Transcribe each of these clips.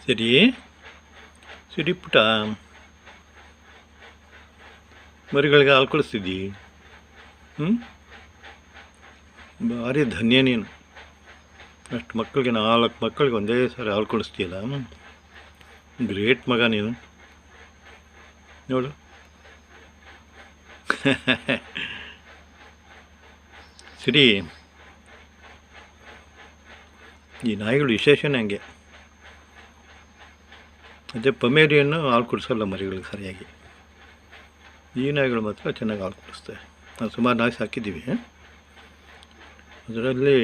ಸರಿ ಸರಿ ಪುಟ ಮರಿಗಳಿಗೆ ಹಾಲು ಕೊಡಿಸ್ತಿದ್ದಿ. ಭಾರಿ ಧನ್ಯ ನೀನು. ಅಷ್ಟು ಮಕ್ಕಳಿಗೆ 4 ಮಕ್ಕಳಿಗೆ ಒಂದೇ ಸಾರಿ ಹಾಲು ಕೊಡಿಸ್ತೀಯಲ್ಲ, ಗ್ರೇಟ್ ಮಗ ನೀನು ನೋಡು. ಸರಿ, ಈ ನಾಯಿಗಳು ವಿಶೇಷನೇ ಹಂಗೆ. ಅದೇ ಪಮೇರಿಯನ್ನು ಹಾಲು ಕುಡಿಸೋಲ್ಲ ಮರಿಗಳಿಗೆ ಸರಿಯಾಗಿ. ಈ ನಾಯಿಗಳು ಮಾತ್ರ ಚೆನ್ನಾಗಿ ಹಾಲು ಕುಡಿಸ್ತವೆ. ನಾವು ಸುಮಾರು ನಾಯಿ ಸಾಕಿದ್ದೀವಿ. ಅದರಲ್ಲಿ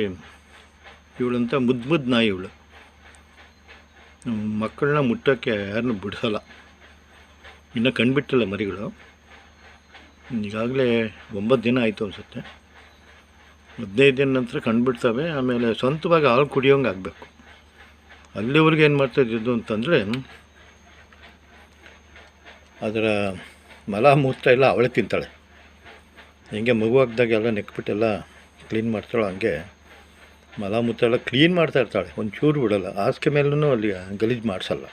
ಇವಳಂತ ಮುದ್ದು ನಾಯಿ. ಇವಳು ಮಕ್ಕಳನ್ನ ಮುಟ್ಟೋಕ್ಕೆ ಯಾರನ್ನೂ ಬಿಡಿಸೋಲ್ಲ. ಇನ್ನೂ ಕಂಡುಬಿಟ್ಟಿಲ್ಲ ಮರಿಗಳು. ಈಗಾಗಲೇ 9 ದಿನ ಆಯಿತು ಅನಿಸುತ್ತೆ. 15 ದಿನ ನಂತರ ಕಂಡುಬಿಡ್ತವೆ. ಆಮೇಲೆ ಸ್ವಂತವಾಗಿ ಹಾಲು ಕುಡಿಯೋಂಗೆ ಆಗಬೇಕು. ಅಲ್ಲಿವರೆಗೆ ಏನು ಮಾಡ್ತಾಯಿದ್ದು ಅಂತಂದರೆ, ಅದರ ಮಲ ಮೂತ್ರ ಎಲ್ಲ ಅವಳೇ ತಿಂತಾಳೆ. ಹೆಂಗೆ ಮಗು ಹಾಕಿದಾಗೆಲ್ಲ ನೆಕ್ಬಿಟ್ಟೆಲ್ಲ ಕ್ಲೀನ್ ಮಾಡ್ತಾಳೆ, ಹಂಗೆ ಮಲ ಮೂತ್ರ ಎಲ್ಲ ಕ್ಲೀನ್ ಮಾಡ್ತಾ ಇರ್ತಾಳೆ. ಒಂಚೂರು ಬಿಡೋಲ್ಲ. ಹಾಸಿಗೆ ಮೇಲೂ ಅಲ್ಲಿ ಗಲೀಜು ಮಾಡಿಸಲ್ಲ.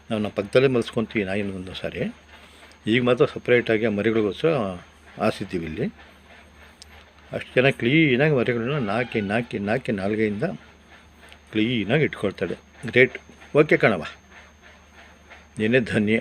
ನಾವು ಪಕ್ಕದಲ್ಲೇ ಮಲ್ಸ್ಕೊತೀವಿ ನಾಯಿನ ಒಂದು ಸಾರಿ. ಈಗ ಮಾತ್ರ ಸಪ್ರೇಟಾಗಿ ಆ ಮರಿಗಳಿಗೋಸ್ಕರ ಹಾಸಿದ್ದೀವಿ ಇಲ್ಲಿ. ಅಷ್ಟು ಚೆನ್ನಾಗಿ ಕ್ಲೀನಾಗಿ ಮರಿಗಳನ್ನ ನಾಲ್ಕು ನಾಲ್ಗೆಯಿಂದ ಕ್ಲೀನಾಗಿ ಇಟ್ಕೊಳ್ತಾಳೆ. ಗ್ರೇಟ್. ಓಕೆ ಕಣವ, ಏನೇ ಧನ್ಯ.